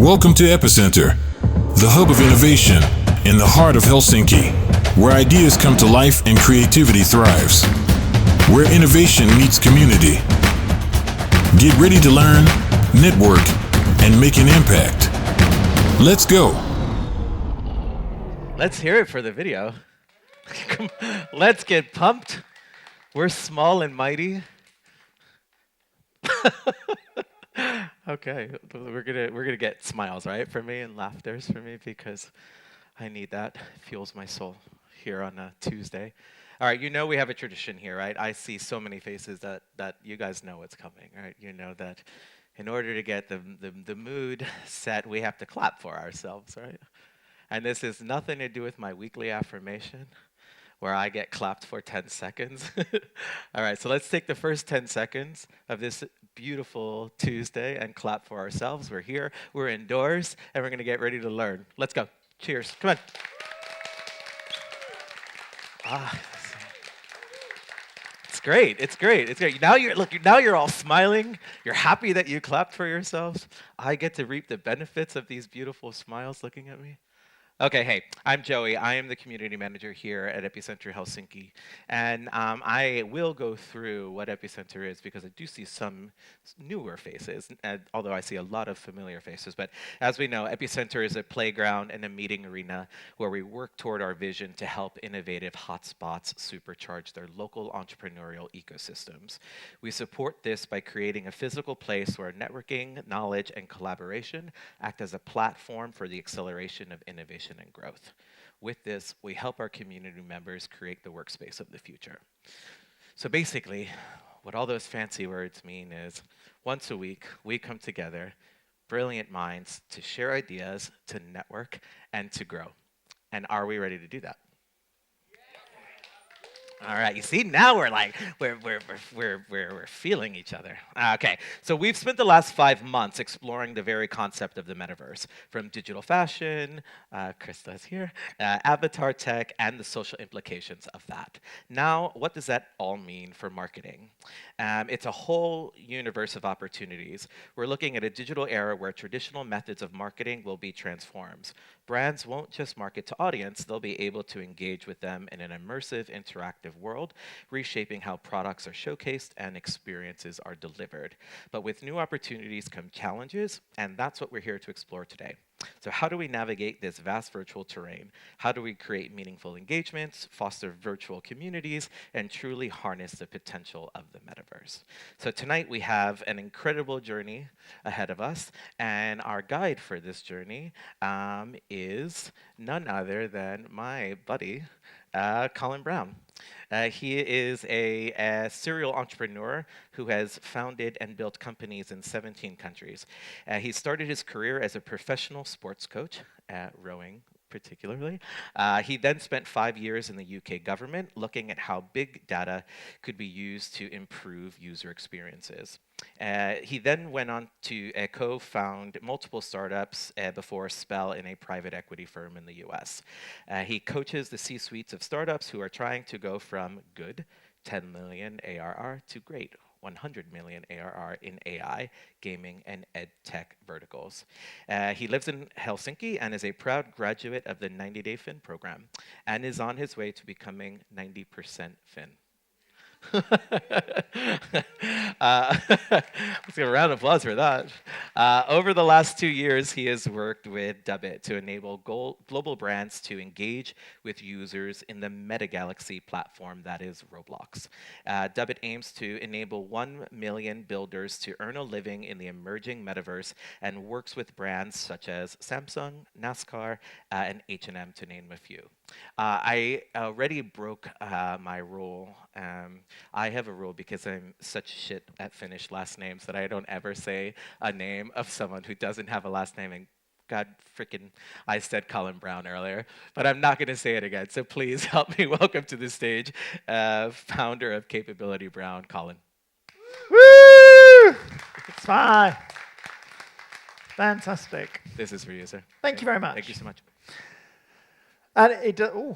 Welcome to Epicenter, the hub of innovation in the heart of Helsinki, where ideas come to life and creativity thrives, where innovation meets community. Get ready to learn, network, and make an impact. Let's go. Let's hear it for the video. Let's get pumped. We're small and mighty. Okay, we're gonna get smiles, right, for me, and laughters for me, because I need that. It fuels my soul here on a Tuesday. All right, you know we have a tradition here, right? I see so many faces that you guys know what's coming, right? You know that in order to get the mood set, we have to clap for ourselves, right? And this has nothing to do with my weekly affirmation, where I get clapped for 10 seconds. All right, so let's take the first 10 seconds of this beautiful Tuesday and clap for ourselves. We're here, we're indoors, and we're gonna get ready to learn. Let's go. Cheers, come on. It's great, it's great, it's great. Now you're all smiling. You're happy that you clapped for yourselves. I get to reap the benefits of these beautiful smiles looking at me. Okay, hey, I'm Joey. I am the community manager here at Epicenter Helsinki. And I will go through what Epicenter is, because I do see some newer faces, although I see a lot of familiar faces. But as we know, Epicenter is a playground and a meeting arena where we work toward our vision to help innovative hotspots supercharge their local entrepreneurial ecosystems. We support this by creating a physical place where networking, knowledge, and collaboration act as a platform for the acceleration of innovation and growth. With this, we help our community members create the workspace of the future. So basically, what all those fancy words mean is, once a week, we come together, brilliant minds, to share ideas, to network, and to grow. And are we ready to do that? All right, you see, now we're feeling each other. Okay, so we've spent the last 5 months exploring the very concept of the metaverse, from digital fashion, Krista's here, avatar tech, and the social implications of that. Now, what does that all mean for marketing? It's a whole universe of opportunities. We're looking at a digital era where traditional methods of marketing will be transformed. Brands won't just market to audience, they'll be able to engage with them in an immersive, interactive world, reshaping how products are showcased and experiences are delivered. But with new opportunities come challenges, and that's what we're here to explore today. So how do we navigate this vast virtual terrain? How do we create meaningful engagements, foster virtual communities, and truly harness the potential of the metaverse? So tonight we have an incredible journey ahead of us, and our guide for this journey is none other than my buddy, Colin Brown. He is a serial entrepreneur who has founded and built companies in 17 countries. He started his career as a professional sports coach, rowing particularly. He then spent 5 years in the UK government looking at how big data could be used to improve user experiences. He then went on to co-found multiple startups before a spell in a private equity firm in the US. He coaches the C-suites of startups who are trying to go from good 10 million ARR to great 100 million ARR in AI, gaming, and ed tech verticals. He lives in Helsinki and is a proud graduate of the 90-Day Fin program and is on his way to becoming 90% Fin. Let's give a round of applause for that. Over the last 2 years, he has worked with Dubbit to enable global brands to engage with users in the meta-galaxy platform that is Roblox. Dubbit aims to enable 1 million builders to earn a living in the emerging metaverse and works with brands such as Samsung, NASCAR, and H&M, to name a few. I already broke my rule. I have a rule because I'm such shit at Finnish last names that I don't ever say a name of someone who doesn't have a last name. And God frickin', I said Colin Brown earlier, but I'm not going to say it again. So please help me welcome to the stage founder of CapabilityBrown, Colin. Woo! It's fine. Fantastic. This is for you, sir. Thank you very much. Thank you so much. And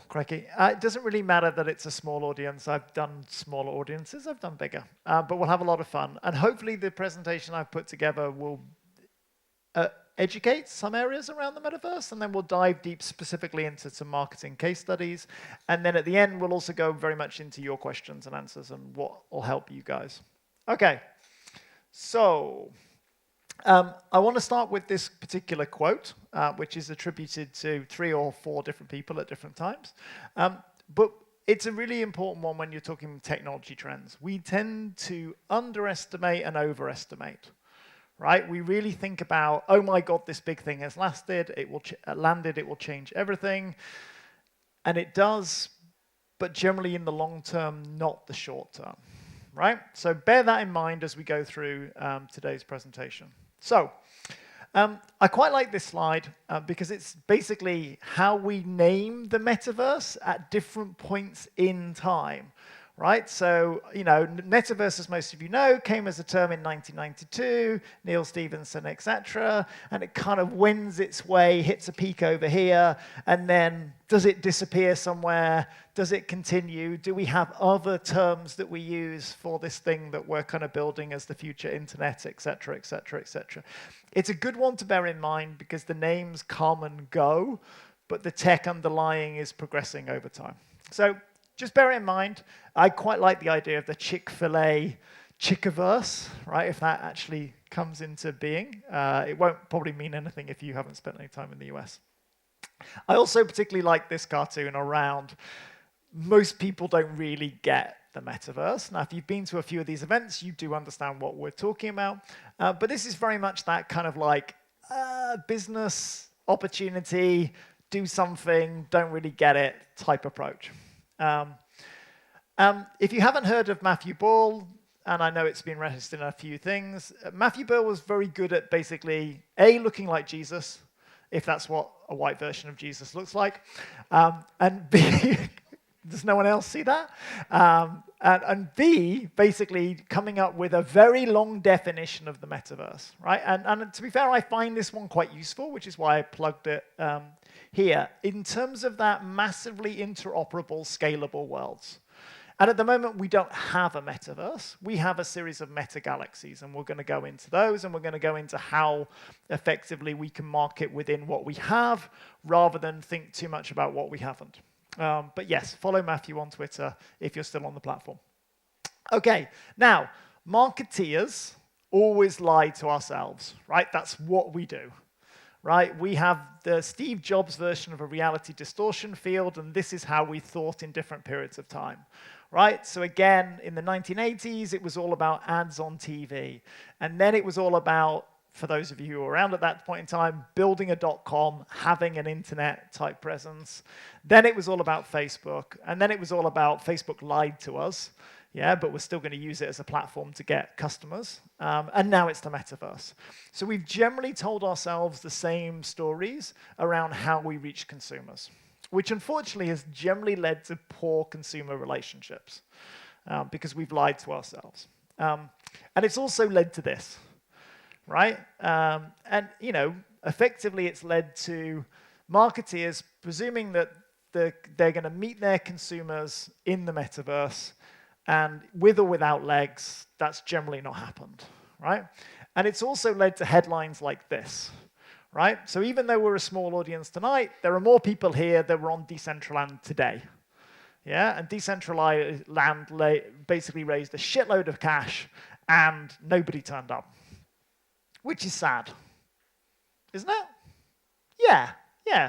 crikey. It doesn't really matter that it's a small audience. I've done smaller audiences. I've done bigger. But we'll have a lot of fun. And hopefully the presentation I've put together will educate some areas around the metaverse, and then we'll dive deep specifically into some marketing case studies. And then at the end, we'll also go very much into your questions and answers and what will help you guys. Okay, so I want to start with this particular quote, which is attributed to 3 or 4 different people at different times. But it's a really important one when you're talking technology trends. We tend to underestimate and overestimate, right? We really think about, oh my God, this big thing has landed, it will change everything. And it does, but generally in the long term, not the short term, right? So bear that in mind as we go through today's presentation. So I quite like this slide because it's basically how we name the metaverse at different points in time, right? So, you know, metaverse, as most of you know, came as a term in 1992, Neil Stephenson, etc., and it kind of wends its way, hits a peak over here, and then does it disappear somewhere? Does it continue? Do we have other terms that we use for this thing that we're kind of building as the future internet, etc., etc., etc.? It's a good one to bear in mind because the names come and go, but the tech underlying is progressing over time. So just bear it in mind. I quite like the idea of the Chick-fil-A Chickaverse, right? If that actually comes into being. It won't probably mean anything if you haven't spent any time in the US. I also particularly like this cartoon around most people don't really get the metaverse. Now, if you've been to a few of these events, you do understand what we're talking about. But this is very much that kind of like business opportunity, do something, don't really get it type approach. If you haven't heard of Matthew Ball, and I know it's been referenced in a few things, Matthew Ball was very good at basically, A, looking like Jesus, if that's what a white version of Jesus looks like, and B, does no one else see that? And B, basically coming up with a very long definition of the metaverse, right? And to be fair, I find this one quite useful, which is why I plugged it here, in terms of that massively interoperable, scalable worlds. And at the moment, we don't have a metaverse. We have a series of meta-galaxies, and we're going to go into those, and we're going to go into how effectively we can market within what we have, rather than think too much about what we haven't. But yes, follow Matthew on Twitter if you're still on the platform. Okay, now, marketeers always lie to ourselves, right? That's what we do, right? We have the Steve Jobs version of a reality distortion field, and this is how we thought in different periods of time, right? So again, in the 1980s, it was all about ads on TV. And then it was all about, for those of you who were around at that point in time, building a .com, having an internet-type presence. Then it was all about Facebook. And then it was all about Facebook lied to us, yeah, but we're still going to use it as a platform to get customers. And now it's the metaverse. So we've generally told ourselves the same stories around how we reach consumers, which unfortunately has generally led to poor consumer relationships because we've lied to ourselves. And it's also led to this, right? And, you know, effectively it's led to marketeers presuming that they're going to meet their consumers in the metaverse, and with or without legs, that's generally not happened, right? And it's also led to headlines like this, right? So even though we're a small audience tonight, there are more people here that were on Decentraland today. Yeah, and Decentraland basically raised a shitload of cash, and nobody turned up, which is sad, isn't it? Yeah,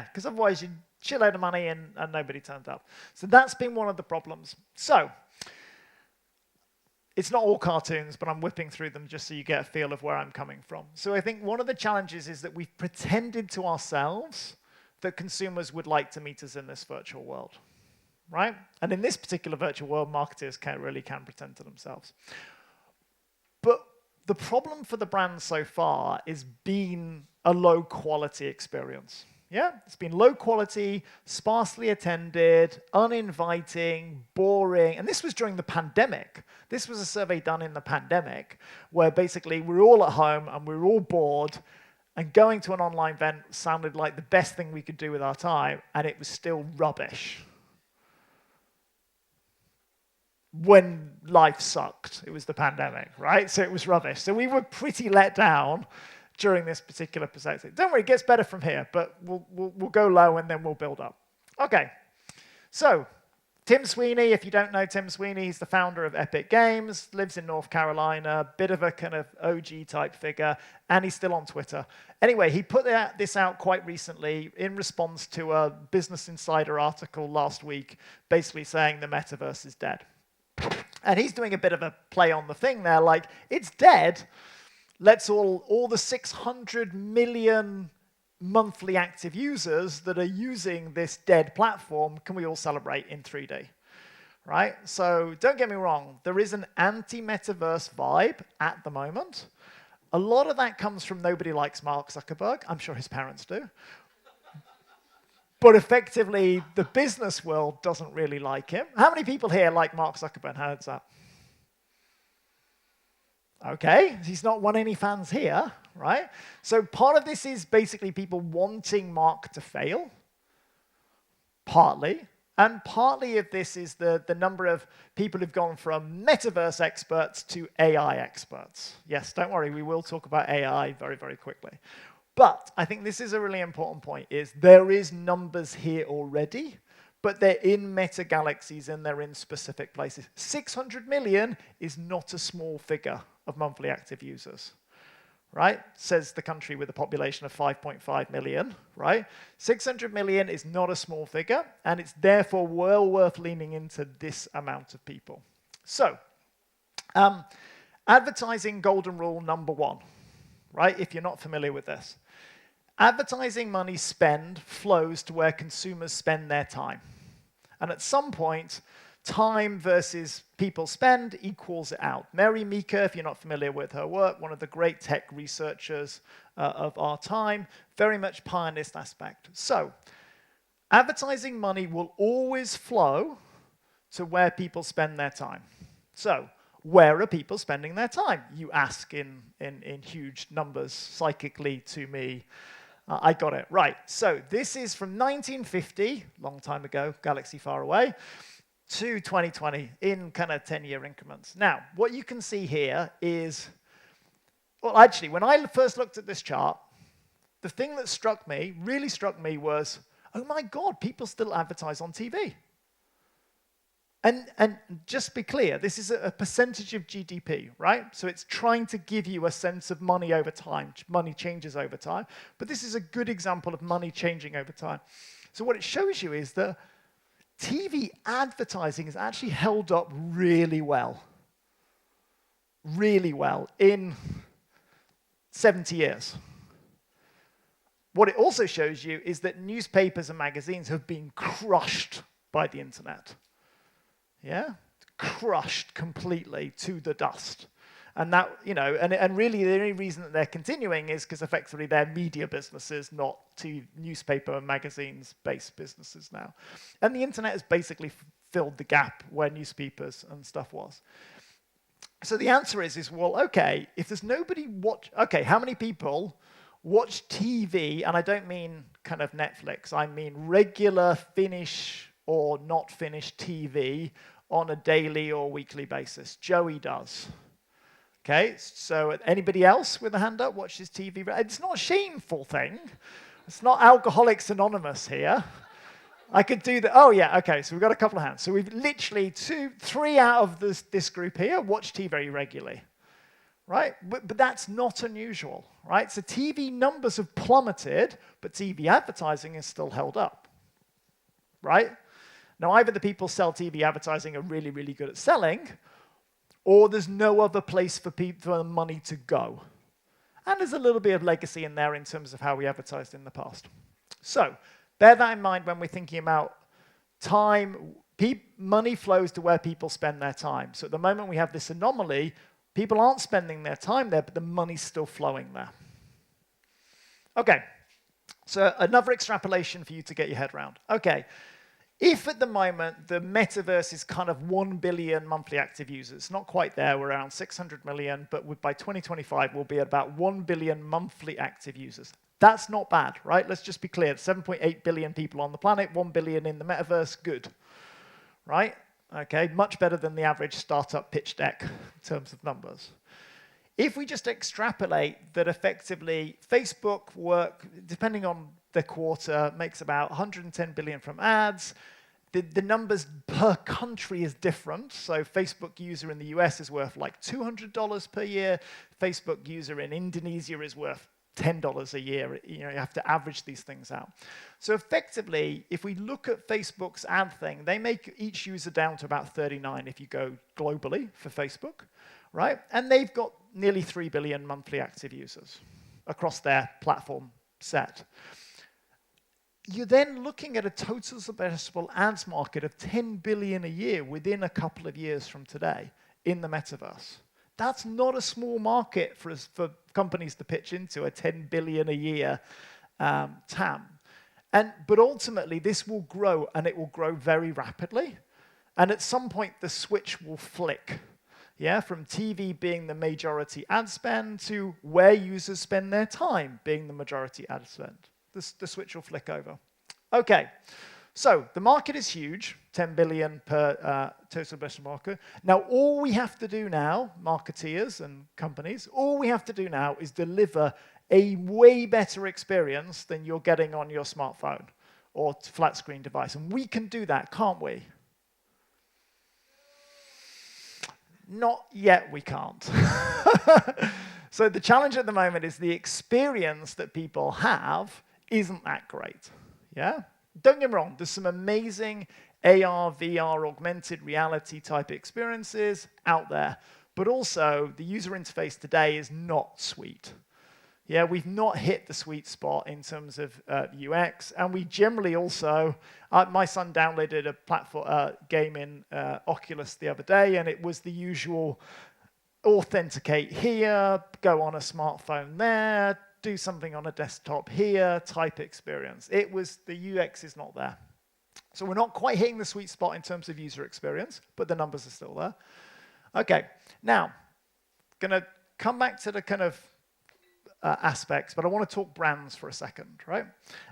because otherwise you'd shitload of money and nobody turned up. So that's been one of the problems. So it's not all cartoons, but I'm whipping through them just so you get a feel of where I'm coming from. So I think one of the challenges is that we've pretended to ourselves that consumers would like to meet us in this virtual world, right? And in this particular virtual world, marketers really can pretend to themselves. But the problem for the brand so far is being a low-quality experience. Yeah, it's been low quality, sparsely attended, uninviting, boring. And this was during the pandemic. This was a survey done in the pandemic where basically we were all at home and we were all bored, and going to an online event sounded like the best thing we could do with our time, and it was still rubbish. When life sucked, it was the pandemic, right? So it was rubbish. So we were pretty let down during this particular perspective. Don't worry, it gets better from here, but we'll go low and then we'll build up. Okay, so Tim Sweeney, if you don't know Tim Sweeney, he's the founder of Epic Games, lives in North Carolina, bit of a kind of OG type figure, and he's still on Twitter. Anyway, he put this out quite recently in response to a Business Insider article last week, basically saying the metaverse is dead. And he's doing a bit of a play on the thing there, like, it's dead. Let's all the 600 million monthly active users that are using this dead platform, can we all celebrate in 3D, right? So don't get me wrong, there is an anti-metaverse vibe at the moment. A lot of that comes from nobody likes Mark Zuckerberg. I'm sure his parents do. But effectively, the business world doesn't really like him. How many people here like Mark Zuckerberg? Hands up. Okay, he's not won any fans here, right? So part of this is basically people wanting Mark to fail, partly. And partly of this is the number of people who've gone from metaverse experts to AI experts. Yes, don't worry, we will talk about AI very, very quickly. But I think this is a really important point, is there is numbers here already, but they're in meta-galaxies and they're in specific places. 600 million is not a small figure of monthly active users, right? Says the country with a population of 5.5 million, right? 600 million is not a small figure, and it's therefore well worth leaning into this amount of people. So, advertising golden rule number 1, right? If you're not familiar with this. Advertising money spend flows to where consumers spend their time. And at some point, time versus people spend equals it out. Mary Meeker, if you're not familiar with her work, one of the great tech researchers of our time, very much pioneered this aspect. So, advertising money will always flow to where people spend their time. So, where are people spending their time? You ask in huge numbers psychically to me. I got it. Right. So this is from 1950, long time ago, galaxy far away, to 2020 in kind of 10-year increments. Now, what you can see here is, well, actually, when I first looked at this chart, the thing that really struck me was, oh my God, people still advertise on TV. And just be clear, this is a percentage of GDP, right? So it's trying to give you a sense of money over time. Money changes over time. But this is a good example of money changing over time. So what it shows you is that TV advertising has actually held up really well in 70 years. What it also shows you is that newspapers and magazines have been crushed by the internet. Yeah, crushed completely to the dust. And that, you know, and really the only reason that they're continuing is because effectively they're media businesses, not newspaper and magazines-based businesses now. And the internet has basically filled the gap where newspapers and stuff was. So the answer is, well, okay, if there's nobody how many people watch TV, and I don't mean kind of Netflix, I mean regular Finnish or not Finnish TV on a daily or weekly basis? Joey does. Okay, so anybody else with a hand up watches TV? It's not a shameful thing. It's not Alcoholics Anonymous here. I could do that. Oh, yeah, okay, so we've got a couple of hands. So we've literally 3 out of this group here watch TV very regularly, right? But that's not unusual, right? So TV numbers have plummeted, but TV advertising is still held up, right? Now, either the people sell TV advertising are really, really good at selling, or there's no other place for the money to go. And there's a little bit of legacy in there in terms of how we advertised in the past. So, bear that in mind when we're thinking about time. Money flows to where people spend their time. So at the moment we have this anomaly, people aren't spending their time there, but the money's still flowing there. Okay, so another extrapolation for you to get your head around. Okay. If at the moment the metaverse is kind of 1 billion monthly active users, not quite there, we're around 600 million, but by 2025 we'll be at about 1 billion monthly active users. That's not bad, right? Let's just be clear. 7.8 billion people on the planet, 1 billion in the metaverse, good, right? Okay, much better than the average startup pitch deck in terms of numbers. If we just extrapolate that effectively Facebook work, depending on the quarter, makes about 110 billion from ads. The numbers per country is different. So Facebook user in the US is worth like $200 per year. Facebook user in Indonesia is worth $10 a year. You have to average these things out. So effectively, if we look at Facebook's ad thing, they make each user down to about 39 if you go globally for Facebook, right? And they've got nearly 3 billion monthly active users across their platform set. You're then looking at a total addressable ads market of 10 billion a year within a couple of years from today in the metaverse. That's not a small market for companies to pitch into, a 10 billion a year TAM. But ultimately, this will grow, and it will grow very rapidly. And at some point, the switch will flick. Yeah, from TV being the majority ad spend to where users spend their time being the majority ad spend. The switch will flick over. Okay, so the market is huge, 10 billion per total addressable market. Now, all we have to do now, marketeers and companies, all we have to do now is deliver a way better experience than you're getting on your smartphone or flat screen device. And we can do that, can't we? Not yet, we can't. So the challenge at the moment is the experience that people have isn't that great, yeah? Don't get me wrong, there's some amazing AR, VR, augmented reality type experiences out there, but also the user interface today is not sweet. Yeah, we've not hit the sweet spot in terms of UX, and we generally also, my son downloaded a platform game in Oculus the other day, and it was the usual authenticate here, go on a smartphone there, do something on a desktop here type experience. The UX is not there. So we're not quite hitting the sweet spot in terms of user experience, but the numbers are still there. Okay, now, gonna come back to the kind of aspects, but I want to talk brands for a second, right?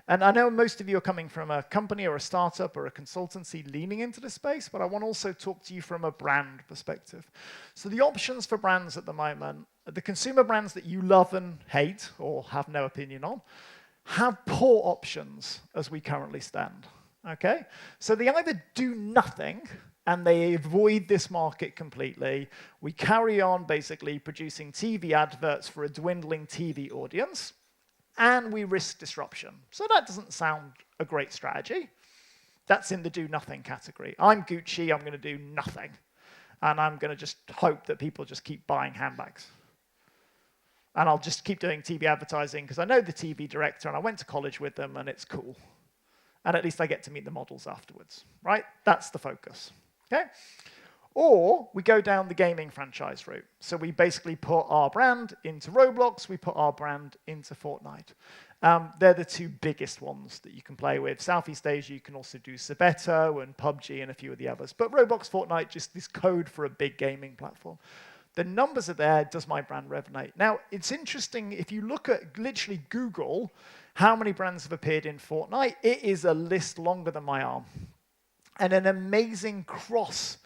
And I know most of you are coming from a company or a startup or a consultancy leaning into the space, but I want to also talk to you from a brand perspective. So the options for brands at the moment, the consumer brands that you love and hate or have no opinion on, have poor options as we currently stand, okay? So they either do nothing and they avoid this market completely. We carry on basically producing TV adverts for a dwindling TV audience, and we risk disruption. So that doesn't sound a great strategy. That's in the do nothing category. I'm Gucci, I'm going to do nothing. And I'm going to just hope that people just keep buying handbags. And I'll just keep doing TV advertising because I know the TV director and I went to college with them and it's cool. And at least I get to meet the models afterwards, right? That's the focus. Okay? Or we go down the gaming franchise route. So we basically put our brand into Roblox, we put our brand into Fortnite. They're the two biggest ones that you can play with. Southeast Asia, you can also do Sabeto and PUBG and a few of the others. But Roblox, Fortnite, just this code for a big gaming platform. The numbers are there. Does my brand resonate? Now, it's interesting, if you look at literally Google, how many brands have appeared in Fortnite, it is a list longer than my arm. And an amazing cross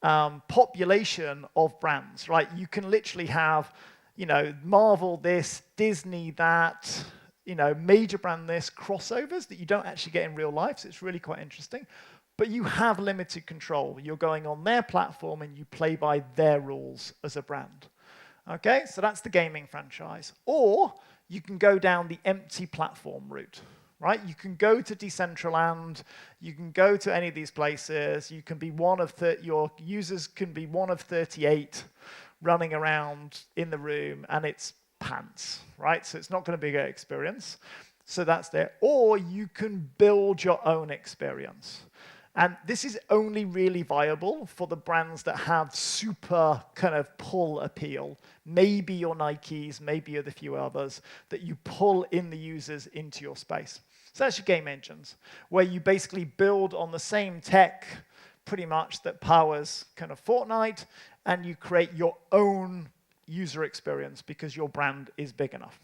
population of brands, right? You can literally have, Marvel this, Disney that, major brand this, crossovers that you don't actually get in real life, so it's really quite interesting. But you have limited control. You're going on their platform and you play by their rules as a brand. Okay, so that's the gaming franchise. Or you can go down the empty platform route. Right? You can go to Decentraland, you can go to any of these places, you can be your users can be one of 38 running around in the room, and it's pants, right? So it's not going to be a good experience. So that's there. Or you can build your own experience. And this is only really viable for the brands that have super kind of pull appeal. Maybe your Nikes, maybe you're the few others, that you pull in the users into your space. So that's your game engines, where you basically build on the same tech, pretty much, that powers kind of Fortnite, and you create your own user experience because your brand is big enough.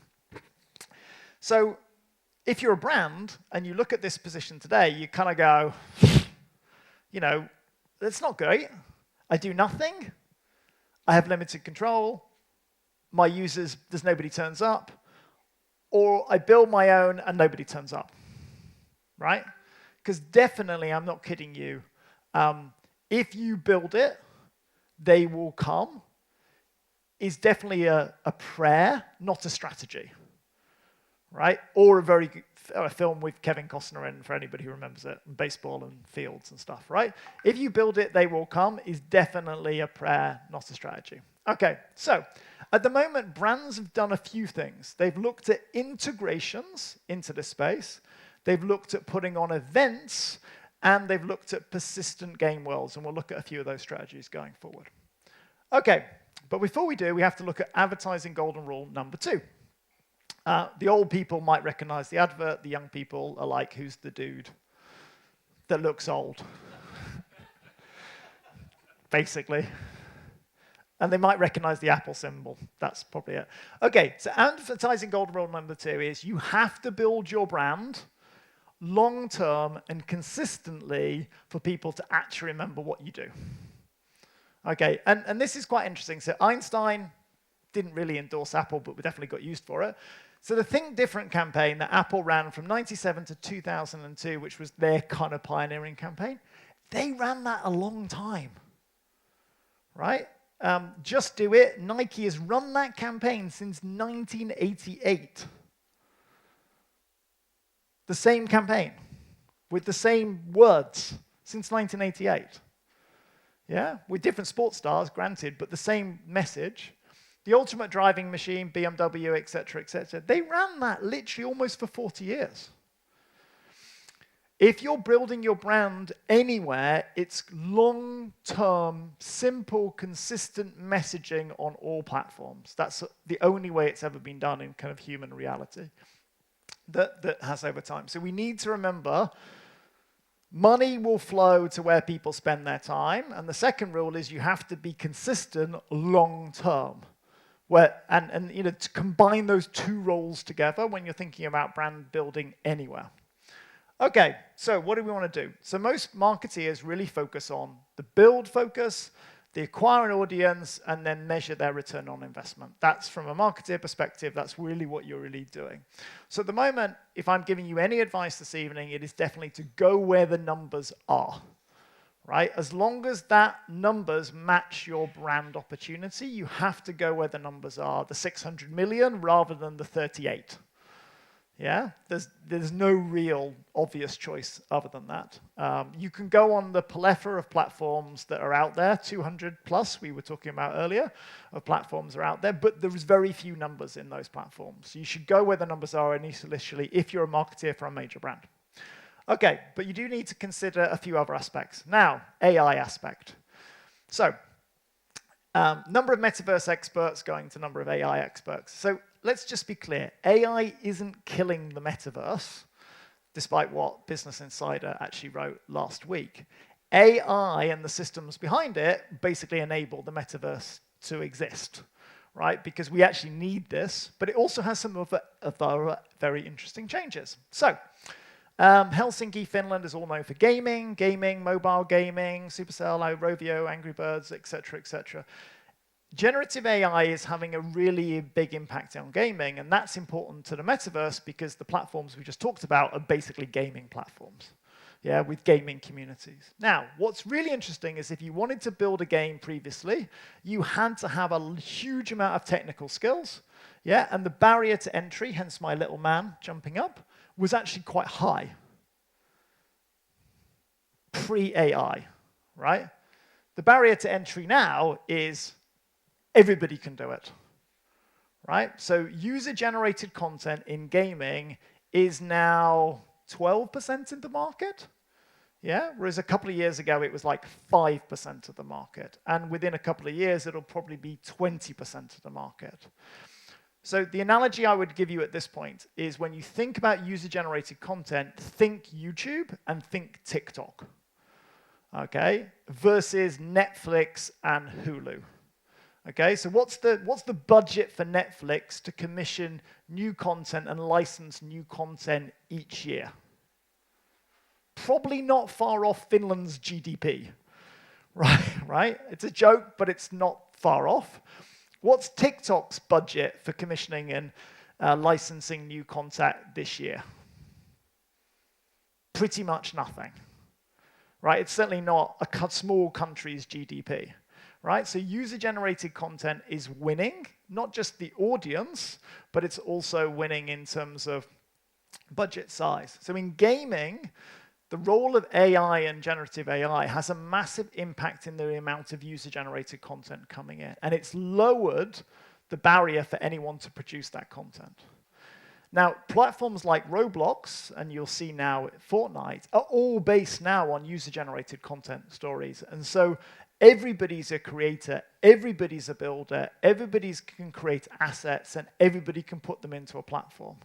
So if you're a brand and you look at this position today, you kind of go, that's not great. I do nothing. I have limited control. my users, nobody turns up, or I build my own and nobody turns up, right? Because definitely, I'm not kidding you, if you build it, they will come, is definitely a prayer, not a strategy, right? Or a film with Kevin Costner in, for anybody who remembers it, and baseball and fields and stuff, right? If you build it, they will come is definitely a prayer, not a strategy. Okay, so at the moment, brands have done a few things. They've looked at integrations into the space. They've looked at putting on events, and they've looked at persistent game worlds, and we'll look at a few of those strategies going forward. Okay, but before we do, we have to look at advertising golden rule number 2. The old people might recognize the advert. The young people are like, who's the dude that looks old? Basically. And they might recognize the Apple symbol. That's probably it. Okay, so advertising golden rule number 2 is you have to build your brand long-term and consistently for people to actually remember what you do. Okay, and this is quite interesting. So Einstein didn't really endorse Apple, but we definitely got used for it. So the Think Different campaign that Apple ran from 97 to 2002, which was their kind of pioneering campaign, they ran that a long time, right? Just Do It. Nike has run that campaign since 1988. The same campaign with the same words since 1988. Yeah, with different sports stars, granted, but the same message. The Ultimate Driving Machine, BMW, et cetera, they ran that literally almost for 40 years. If you're building your brand anywhere, it's long-term, simple, consistent messaging on all platforms. That's the only way it's ever been done in kind of human reality that has over time. So we need to remember money will flow to where people spend their time. And the second rule is you have to be consistent long-term. And you know, to combine those two roles together when you're thinking about brand building anywhere. Okay, so what do we want to do? So most marketeers really focus on the build focus, the acquire an audience, and then measure their return on investment. That's from a marketeer perspective, that's really what you're really doing. So at the moment, if I'm giving you any advice this evening, it is definitely to go where the numbers are. Right? As long as that numbers match your brand opportunity, you have to go where the numbers are, the 600 million rather than the 38. Yeah? There's no real obvious choice other than that. You can go on the plethora of platforms that are out there, 200 plus we were talking about earlier, of platforms are out there, but there's very few numbers in those platforms. So you should go where the numbers are initially if you're a marketeer for a major brand. Okay, but you do need to consider a few other aspects. Now, AI aspect. So, number of metaverse experts going to number of AI experts. So let's just be clear. AI isn't killing the metaverse, despite what Business Insider actually wrote last week. AI and the systems behind it basically enable the metaverse to exist, right? Because we actually need this, but it also has some other very interesting changes. So, Helsinki, Finland is all known for gaming, mobile gaming, Supercell, Rovio, Angry Birds, etc., etc. Generative AI is having a really big impact on gaming, and that's important to the metaverse because the platforms we just talked about are basically gaming platforms, yeah, with gaming communities. Now, what's really interesting is if you wanted to build a game previously, you had to have a huge amount of technical skills, yeah, and the barrier to entry, hence my little man jumping up, was actually quite high. Pre-AI, right? The barrier to entry now is everybody can do it, right? So user-generated content in gaming is now 12% of the market, yeah? Whereas a couple of years ago, it was like 5% of the market. And within a couple of years, it'll probably be 20% of the market. So the analogy I would give you at this point is when you think about user-generated content, think YouTube and think TikTok, okay, versus Netflix and Hulu. Okay, so what's the budget for Netflix to commission new content and license new content each year? Probably not far off Finland's GDP, right? It's a joke, but it's not far off. What's TikTok's budget for commissioning and licensing new content this year? Pretty much nothing, right? It's certainly not a small country's GDP, right? So user-generated content is winning, not just the audience, but it's also winning in terms of budget size. So in gaming, the role of AI and generative AI has a massive impact in the amount of user-generated content coming in, and it's lowered the barrier for anyone to produce that content. Now, platforms like Roblox, and you'll see now Fortnite, are all based now on user-generated content stories. And so everybody's a creator, everybody's a builder, everybody can create assets, and everybody can put them into a platform.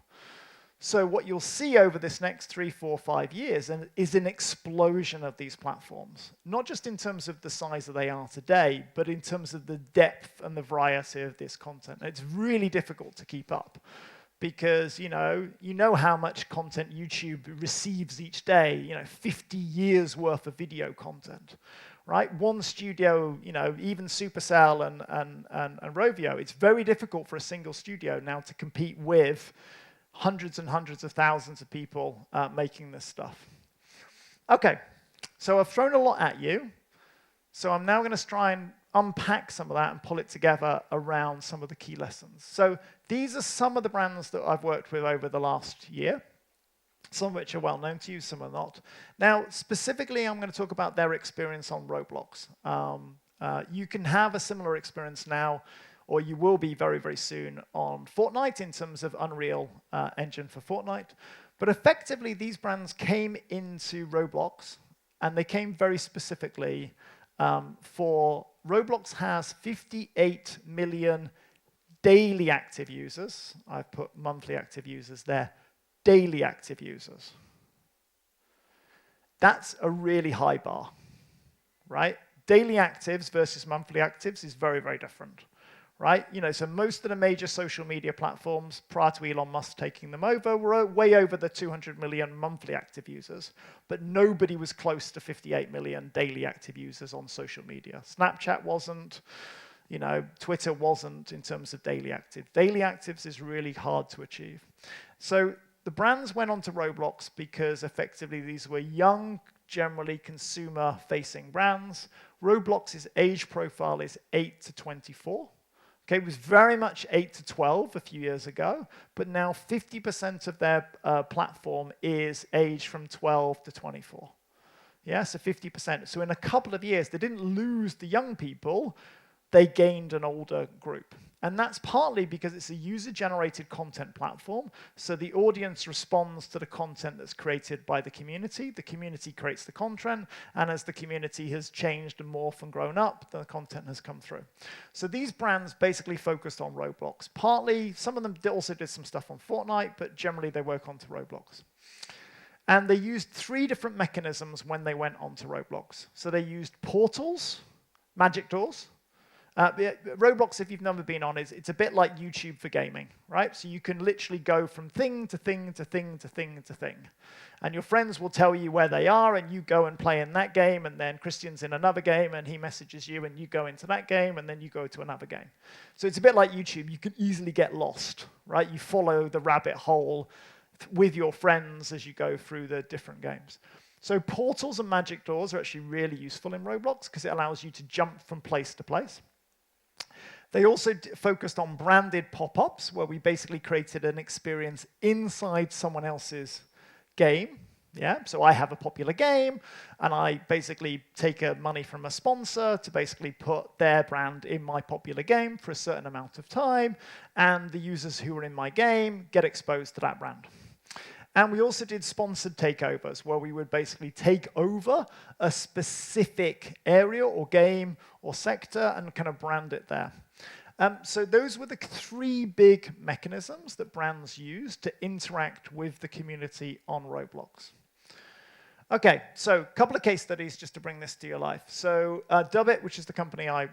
So what you'll see over this next 3, 4, 5 years is an explosion of these platforms, not just in terms of the size that they are today, but in terms of the depth and the variety of this content. It's really difficult to keep up because you know how much content YouTube receives each day, 50 years worth of video content. Right? One studio, even Supercell and Rovio, it's very difficult for a single studio now to compete with hundreds and hundreds of thousands of people making this stuff. Okay, so I've thrown a lot at you. So I'm now going to try and unpack some of that and pull it together around some of the key lessons. So these are some of the brands that I've worked with over the last year, some of which are well known to you, some are not. Now, specifically, I'm going to talk about their experience on Roblox. You can have a similar experience now, or you will be very, very soon on Fortnite in terms of Unreal Engine for Fortnite. But effectively, these brands came into Roblox, and they came very specifically for Roblox has 58 million daily active users. I've put monthly active users there. Daily active users. That's a really high bar, right? Daily actives versus monthly actives is very, very different, right? So most of the major social media platforms prior to Elon Musk taking them over were way over the 200 million monthly active users, but nobody was close to 58 million daily active users on social media. Snapchat wasn't, Twitter wasn't in terms of daily active. Daily actives is really hard to achieve. So the brands went onto Roblox because effectively these were young, generally consumer-facing brands. Roblox's age profile is 8 to 24. Okay, it was very much 8 to 12 a few years ago, but now 50% of their platform is aged from 12 to 24. Yeah, so 50%. So in a couple of years, they didn't lose the young people, they gained an older group. And that's partly because it's a user-generated content platform, so the audience responds to the content that's created by the community creates the content, and as the community has changed and morphed and grown up, the content has come through. So these brands basically focused on Roblox. Partly, some of them also did some stuff on Fortnite, but generally they work onto Roblox. And they used 3 different mechanisms when they went onto Roblox. So they used portals, magic doors. Roblox, if you've never been on, it's a bit like YouTube for gaming, right? So you can literally go from thing to thing to thing to thing to thing. And your friends will tell you where they are, and you go and play in that game, and then Christian's in another game, and he messages you, and you go into that game, and then you go to another game. So it's a bit like YouTube. You can easily get lost, right? You follow the rabbit hole with your friends as you go through the different games. So portals and magic doors are actually really useful in Roblox because it allows you to jump from place to place. They also focused on branded pop-ups, where we basically created an experience inside someone else's game. Yeah, so I have a popular game, and I basically take money from a sponsor to basically put their brand in my popular game for a certain amount of time, and the users who are in my game get exposed to that brand. And we also did sponsored takeovers, where we would basically take over a specific area or game or sector and kind of brand it there. So those were the 3 big mechanisms that brands used to interact with the community on Roblox. Okay, so a couple of case studies just to bring this to your life. So Dubbit, which is the company I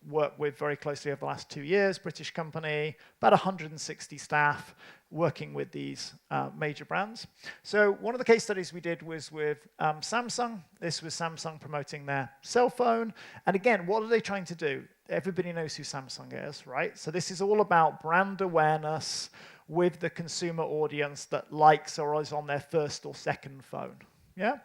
worked with very closely over the last 2 years, British company, about 160 staff working with these major brands. So one of the case studies we did was with Samsung. This was Samsung promoting their cell phone. And again, what are they trying to do? Everybody knows who Samsung is, right? So this is all about brand awareness with the consumer audience that likes or is on their first or second phone. Yeah?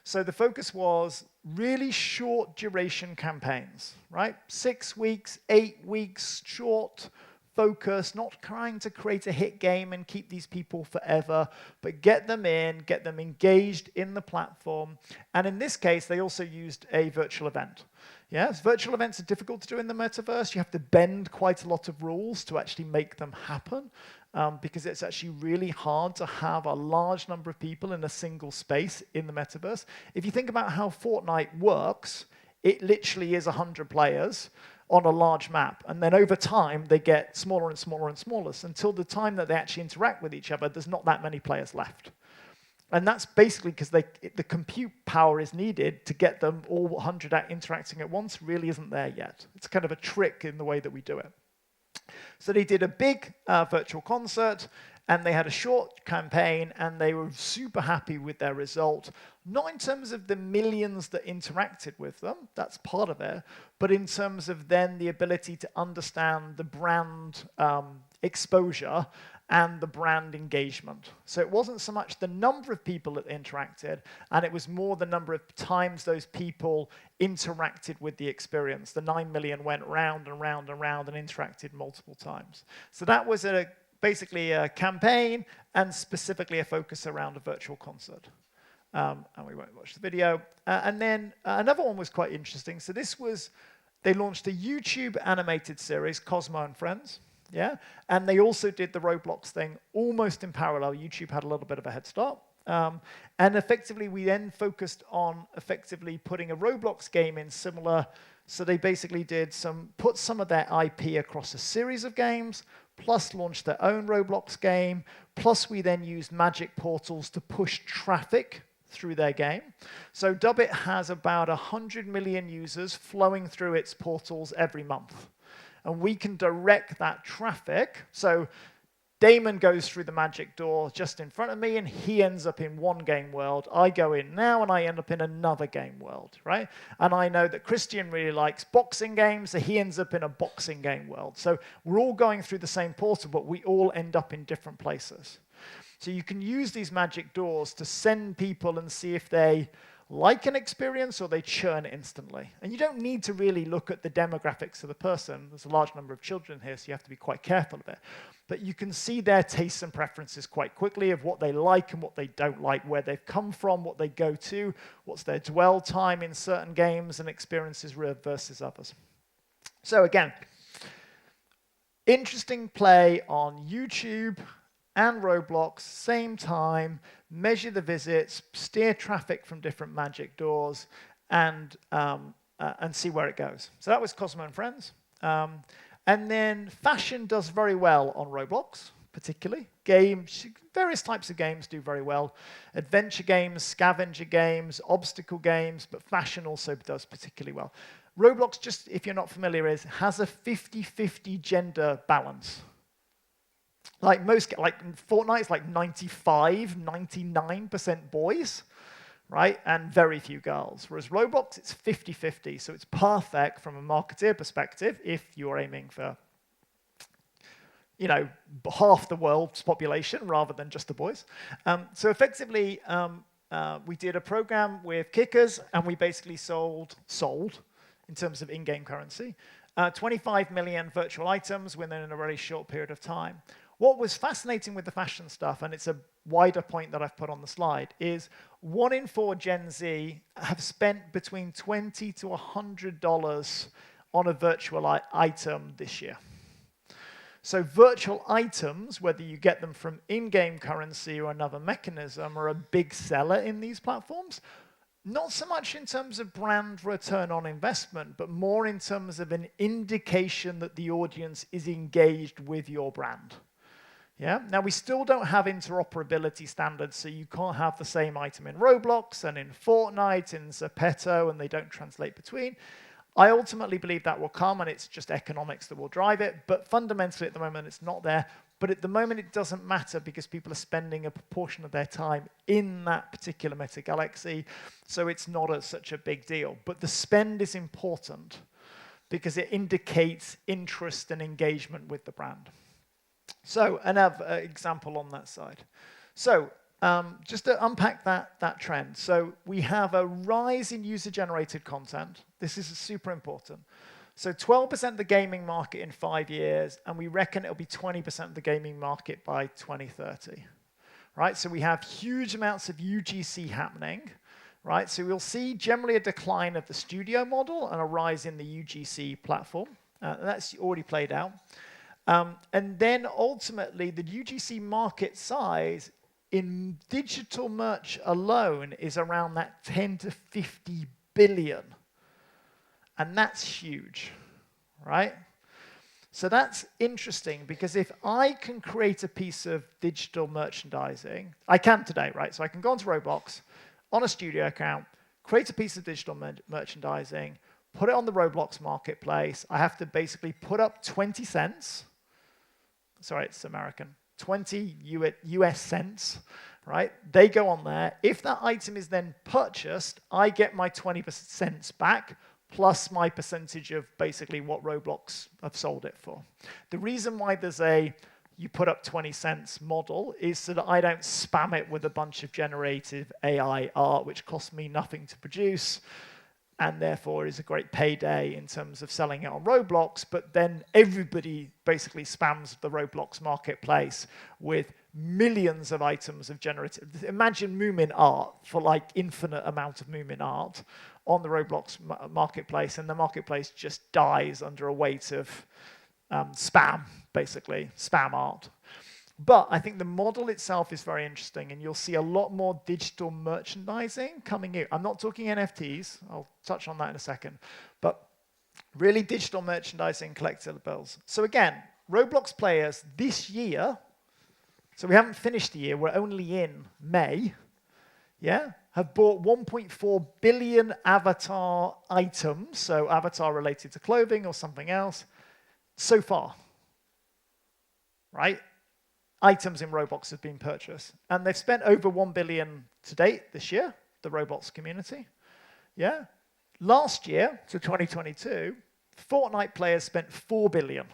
So the focus was really short duration campaigns, right? 6 weeks, 8 weeks, short, focus, not trying to create a hit game and keep these people forever, but get them in, get them engaged in the platform. And in this case, they also used a virtual event. Yes, virtual events are difficult to do in the metaverse. You have to bend quite a lot of rules to actually make them happen. Because it's actually really hard to have a large number of people in a single space in the metaverse. If you think about how Fortnite works, it literally is 100 players on a large map. And then over time, they get smaller and smaller and smaller. So until the time that they actually interact with each other, there's not that many players left. And that's basically because the compute power is needed to get them all 100 interacting at once really isn't there yet. It's kind of a trick in the way that we do it. So they did a big virtual concert, and they had a short campaign, and they were super happy with their result, not in terms of the millions that interacted with them, that's part of it, but in terms of then the ability to understand the brand exposure and the brand engagement. So it wasn't so much the number of people that interacted, and it was more the number of times those people interacted with the experience. The 9 million went round and round and round and interacted multiple times. So that was basically a campaign and specifically a focus around a virtual concert. And we won't watch the video. And then another one was quite interesting. So they launched a YouTube animated series, Cosmo and Friends. Yeah, and they also did the Roblox thing almost in parallel. YouTube had a little bit of a head start. And effectively, we then focused on effectively putting a Roblox game in similar. So they basically put some of their IP across a series of games, plus launched their own Roblox game, plus we then used magic portals to push traffic through their game. So Dubbit has about 100 million users flowing through its portals every month. And we can direct that traffic. So Damon goes through the magic door just in front of me, and he ends up in one game world. I go in now, and I end up in another game world, right? And I know that Christian really likes boxing games, so he ends up in a boxing game world. So we're all going through the same portal, but we all end up in different places. So you can use these magic doors to send people and see if they like an experience or they churn instantly. And you don't need to really look at the demographics of the person. There's a large number of children here, so you have to be quite careful of it. But you can see their tastes and preferences quite quickly of what they like and what they don't like, where they've come from, what they go to, what's their dwell time in certain games and experiences versus others. So again, interesting play on YouTube and Roblox, same time, measure the visits, steer traffic from different magic doors, and see where it goes. So that was Cosmo and Friends. And then fashion does very well on Roblox, particularly. Games, various types of games do very well. Adventure games, scavenger games, obstacle games, but fashion also does particularly well. Roblox, just if you're not familiar, has a 50-50 gender balance. Like Fortnite is like 95, 99% boys, right? And very few girls. Whereas Roblox, it's 50-50. So it's perfect from a marketeer perspective if you're aiming for, half the world's population rather than just the boys. So effectively, we did a program with Kickers, and we basically sold in terms of in-game currency, 25 million virtual items within a really short period of time. What was fascinating with the fashion stuff, and it's a wider point that I've put on the slide, is 1 in 4 Gen Z have spent between $20 to $100 on a virtual item this year. So virtual items, whether you get them from in-game currency or another mechanism, are a big seller in these platforms. Not so much in terms of brand return on investment, but more in terms of an indication that the audience is engaged with your brand. Yeah. Now, we still don't have interoperability standards, so you can't have the same item in Roblox and in Fortnite, in Zepeto, and they don't translate between. I ultimately believe that will come, and it's just economics that will drive it. But fundamentally, at the moment, it's not there. But at the moment, it doesn't matter because people are spending a proportion of their time in that particular meta galaxy, so it's not such a big deal. But the spend is important because it indicates interest and engagement with the brand. So another example on that side. So just to unpack that trend. So we have a rise in user-generated content. This is super important. So 12% of the gaming market in 5 years, and we reckon it'll be 20% of the gaming market by 2030. Right? So we have huge amounts of UGC happening. Right? So we'll see generally a decline of the studio model and a rise in the UGC platform. That's already played out. And then ultimately, the UGC market size in digital merch alone is around that 10 to 50 billion. And that's huge, right? So that's interesting because if I can create a piece of digital merchandising, I can today, right? So I can go onto Roblox on a studio account, create a piece of digital merchandising, put it on the Roblox marketplace. I have to basically put up 20 cents. Sorry, it's American. 20 US cents, right? They go on there. If that item is then purchased, I get my 20 cents back, plus my percentage of basically what Roblox have sold it for. The reason why there's you put up 20 cents model is so that I don't spam it with a bunch of generative AI art, which costs me nothing to produce, and therefore is a great payday in terms of selling it on Roblox, but then everybody basically spams the Roblox marketplace with millions of items of generative. Imagine Moomin art for like infinite amount of Moomin art on the Roblox marketplace, and the marketplace just dies under a weight of spam, basically, spam art. But I think the model itself is very interesting, and you'll see a lot more digital merchandising coming in. I'm not talking NFTs. I'll touch on that in a second. But really digital merchandising, collectibles. So again, Roblox players this year, so we haven't finished the year, we're only in May, yeah, have bought 1.4 billion avatar items, so avatar related to clothing or something else, so far, right? Items in Roblox have been purchased. And they've spent over 1 billion to date this year, the Roblox community. Yeah. Last year, so 2022, Fortnite players spent 4 billion.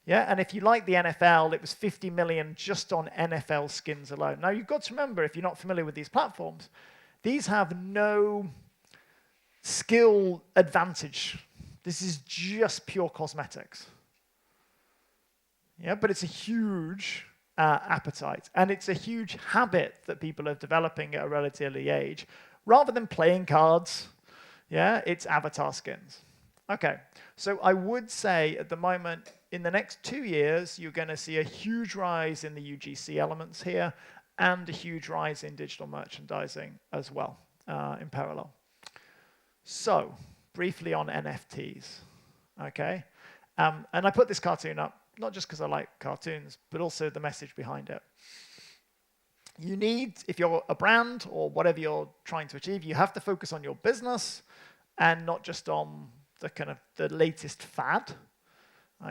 Yeah, and if you like the NFL, it was 50 million just on NFL skins alone. Now, you've got to remember, if you're not familiar with these platforms, these have no skill advantage. This is just pure cosmetics. Yeah, but it's a huge appetite, and it's a huge habit that people are developing at a relatively age. Rather than playing cards, yeah, it's avatar skins. Okay, so I would say at the moment, in the next 2 years, you're going to see a huge rise in the UGC elements here, and a huge rise in digital merchandising as well, in parallel. So, briefly on NFTs, okay? And I put this cartoon up, not just because I like cartoons, but also the message behind it. You need, if you're a brand or whatever you're trying to achieve, you have to focus on your business and not just on the kind of the latest fad.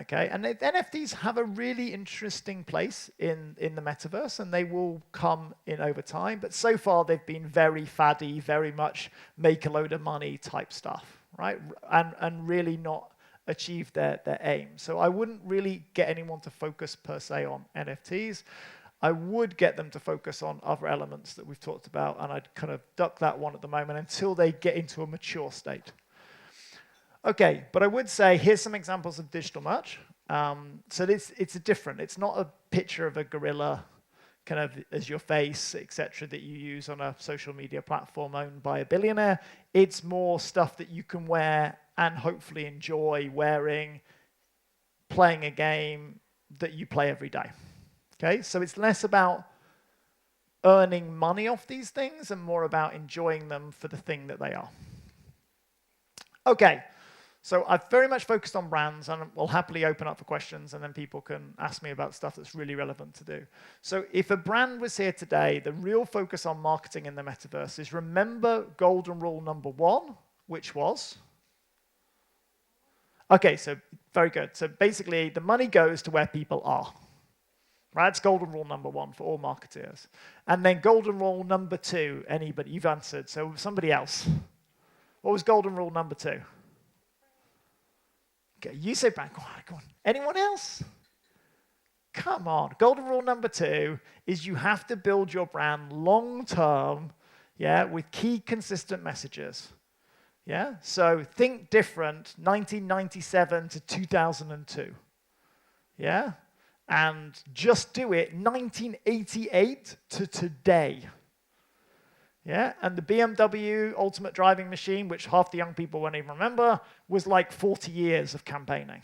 Okay, and NFTs have a really interesting place in the metaverse, and they will come in over time. But so far, they've been very faddy, very much make a load of money type stuff, right? And really not achieve their aim. So I wouldn't really get anyone to focus per se on NFTs. I would get them to focus on other elements that we've talked about, and I'd kind of duck that one at the moment until they get into a mature state. Okay, but I would say here's some examples of digital merch. So it's different. It's not a picture of a gorilla kind of as your face, etc., that you use on a social media platform owned by a billionaire. It's more stuff that you can wear and hopefully enjoy wearing, playing a game that you play every day. Okay, so it's less about earning money off these things and more about enjoying them for the thing that they are. Okay, So I've very much focused on brands, and we'll happily open up for questions, and then people can ask me about stuff that's really relevant to do. So if a brand was here today, the real focus on marketing in the metaverse is remember golden rule number 1, which was? Okay, so very good. So basically, the money goes to where people are. Right, that's golden rule number 1 for all marketeers. And then golden rule number 2, anybody, you've answered, so somebody else. What was golden rule number 2? Okay, you say brand, go on. Anyone else? Come on. Golden rule number 2 is you have to build your brand long-term, yeah, with key consistent messages. Yeah, so think different, 1997 to 2002. Yeah, and just do it 1988 to today. Yeah, and the BMW Ultimate Driving Machine, which half the young people won't even remember, was like 40 years of campaigning.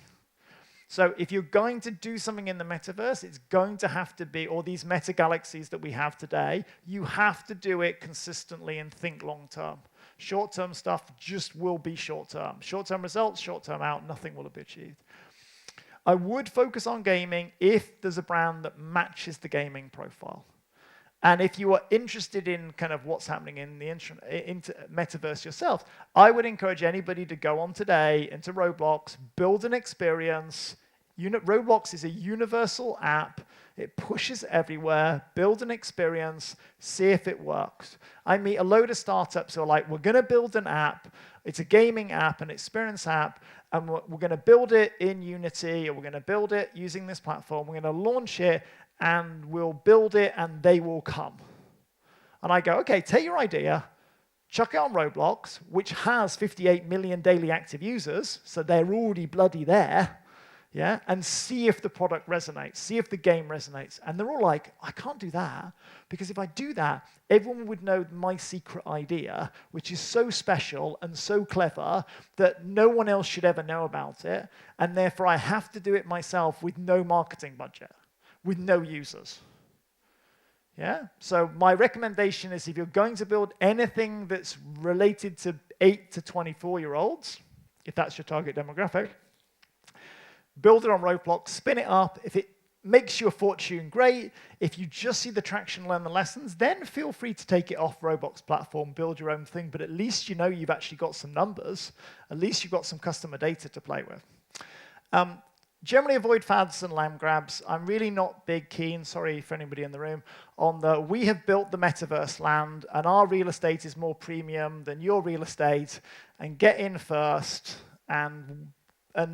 So if you're going to do something in the metaverse, it's going to have to be, or these meta galaxies that we have today, you have to do it consistently and think long-term. Short-term stuff just will be short-term. Short-term results, short-term out, nothing will be achieved. I would focus on gaming if there's a brand that matches the gaming profile. And if you are interested in kind of what's happening in the metaverse yourself, I would encourage anybody to go on today into Roblox, build an experience. Roblox is a universal app. It pushes everywhere. Build an experience. See if it works. I meet a load of startups who are like, we're going to build an app. It's a gaming app, an experience app, and we're going to build it in Unity, or we're going to build it using this platform. We're going to launch it, and we'll build it, and they will come. And I go, okay, take your idea, chuck it on Roblox, which has 58 million daily active users, so they're already bloody there, yeah, and see if the product resonates, see if the game resonates. And they're all like, I can't do that, because if I do that, everyone would know my secret idea, which is so special and so clever that no one else should ever know about it, and therefore I have to do it myself with no marketing budget, with no users. Yeah? So my recommendation is if you're going to build anything that's related to 8 to 24-year-olds, if that's your target demographic, build it on Roblox, spin it up. If it makes you a fortune, great. If you just see the traction, learn the lessons, then feel free to take it off Roblox platform, build your own thing, but at least you know you've actually got some numbers. At least you've got some customer data to play with. Generally avoid fads and land grabs. I'm really not big keen, sorry for anybody in the room, on we have built the metaverse land and our real estate is more premium than your real estate, and get in first and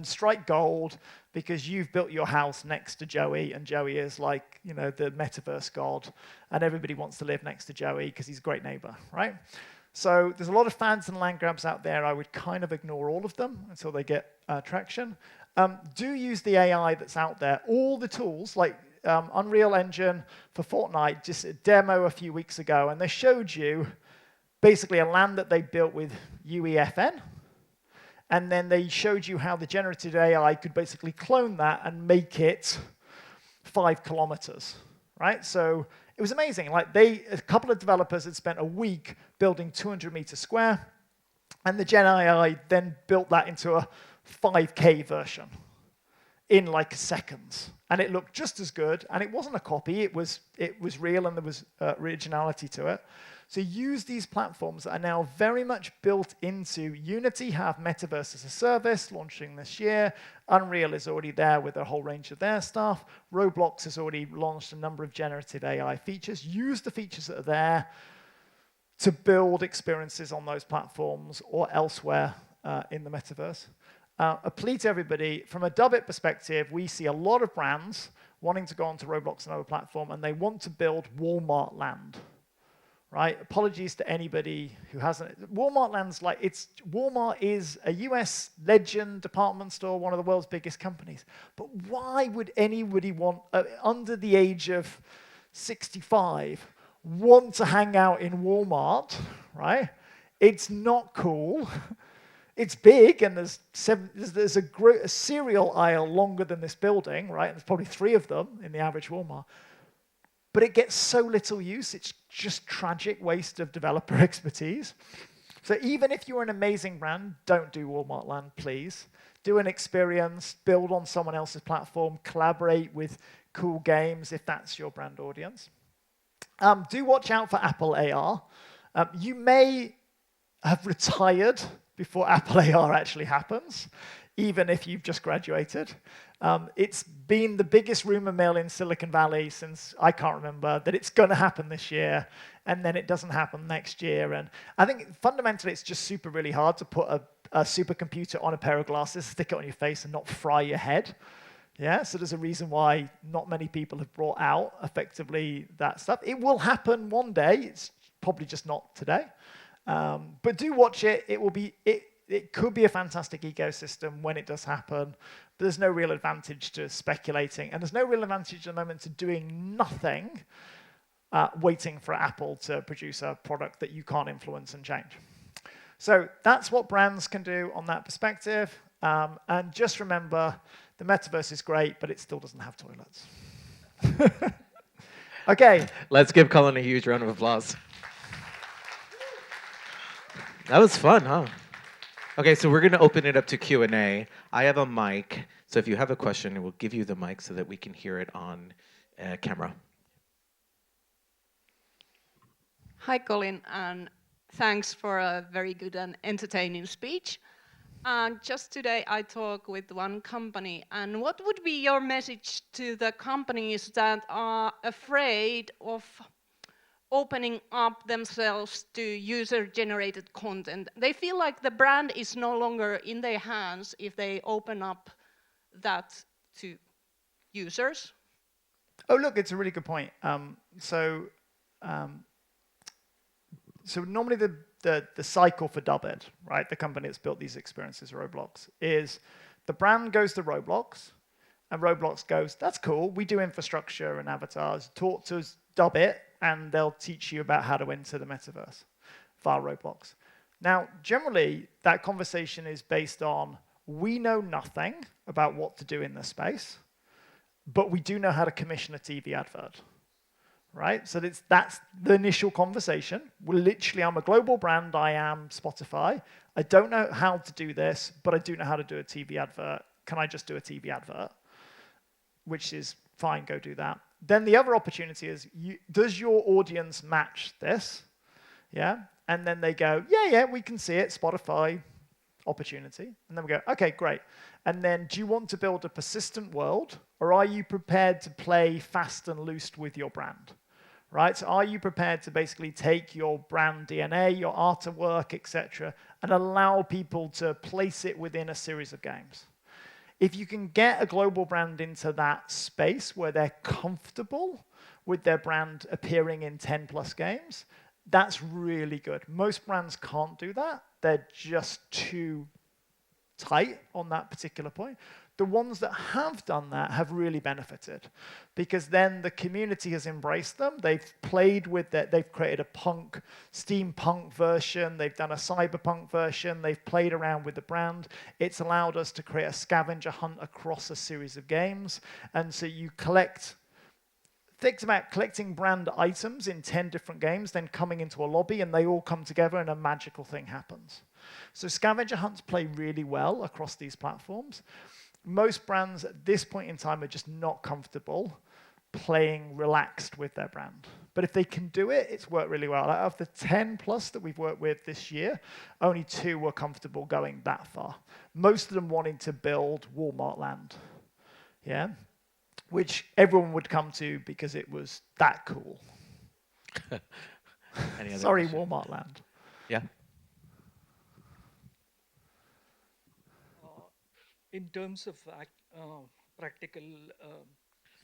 strike gold because you've built your house next to Joey, and Joey is like, you know, the metaverse god, and everybody wants to live next to Joey because he's a great neighbor, right? So there's a lot of fads and land grabs out there. I would kind of ignore all of them until they get traction. Do use the AI that's out there. All the tools, like Unreal Engine for Fortnite, just a demo a few weeks ago, and they showed you basically a land that they built with UEFN, and then they showed you how the generative AI could basically clone that and make it 5 kilometers, right? So it was amazing. Like a couple of developers had spent a week building 200 meters square, and the Gen AI then built that into a 5K version in like seconds, and it looked just as good, and it wasn't a copy, it was real, and there was originality to it. So use these platforms that are now very much built into Unity, have Metaverse as a service launching this year. Unreal is already there with a whole range of their stuff. Roblox has already launched a number of generative AI features. Use the features that are there to build experiences on those platforms or elsewhere in the metaverse. A plea to everybody, from a Dubbit perspective, we see a lot of brands wanting to go onto Roblox and other platform, and they want to build Walmart land, right? Apologies to anybody who hasn't. Walmart land's like, Walmart is a US legend department store, one of the world's biggest companies. But why would anybody want, under the age of 65, want to hang out in Walmart, right? It's not cool. It's big, and there's a cereal aisle longer than this building, right? And there's probably 3 of them in the average Walmart. But it gets so little use, it's just tragic waste of developer expertise. So even if you're an amazing brand, don't do Walmart Land, please. Do an experience, build on someone else's platform, collaborate with cool games if that's your brand audience. Do watch out for Apple AR. You may have retired before Apple AR actually happens, even if you've just graduated. It's been the biggest rumor mill in Silicon Valley since I can't remember that it's going to happen this year, and then it doesn't happen next year. And I think fundamentally it's just really hard to put a supercomputer on a pair of glasses, stick it on your face, and not fry your head. Yeah, so there's a reason why not many people have brought out effectively that stuff. It will happen one day. It's probably just not today. But do watch it. It could be a fantastic ecosystem when it does happen. But there's no real advantage to speculating, and there's no real advantage at the moment to doing nothing, waiting for Apple to produce a product that you can't influence and change. So that's what brands can do on that perspective. And just remember, the metaverse is great, but it still doesn't have toilets. Okay. Let's give Colin a huge round of applause. That was fun, huh? Okay, so we're going to open it up to Q&A. I have a mic, so if you have a question, we'll give you the mic so that we can hear it on camera. Hi, Colin, and thanks for a very good and entertaining speech. And just today I talked with one company, and what would be your message to the companies that are afraid of opening up themselves to user-generated content? They feel like the brand is no longer in their hands if they open up that to users. Oh, look, it's a really good point. So normally the cycle for Dubbed, right, the company that's built these experiences, Roblox, is the brand goes to Roblox, and Roblox goes, that's cool, we do infrastructure and avatars, talk to us, dub it, and they'll teach you about how to enter the metaverse via Roblox. Now, generally, that conversation is based on, we know nothing about what to do in this space, but we do know how to commission a TV advert. Right? So that's the initial conversation. I'm a global brand, I am Spotify. I don't know how to do this, but I do know how to do a TV advert. Can I just do a TV advert? Which is fine, go do that. Then the other opportunity is, does your audience match this? Yeah? And then they go, yeah, we can see it, Spotify opportunity. And then we go, okay, great. And then do you want to build a persistent world, or are you prepared to play fast and loose with your brand? Right? So are you prepared to basically take your brand DNA, your artwork, etc., and allow people to place it within a series of games? If you can get a global brand into that space where they're comfortable with their brand appearing in 10 plus games, that's really good. Most brands can't do that. They're just too tight on that particular point. The ones that have done that have really benefited, because then the community has embraced them. They've played with it. They've created a steampunk version. They've done a cyberpunk version. They've played around with the brand. It's allowed us to create a scavenger hunt across a series of games. And so you think about collecting brand items in 10 different games, then coming into a lobby, and they all come together and a magical thing happens. So scavenger hunts play really well across these platforms. Most brands at this point in time are just not comfortable playing relaxed with their brand. But if they can do it, it's worked really well. Out of the 10 plus that we've worked with this year, only 2 were comfortable going that far. Most of them wanted to build Walmart Land. Yeah? Which everyone would come to because it was that cool. Sorry, question? Walmart Land. Yeah. In terms of practical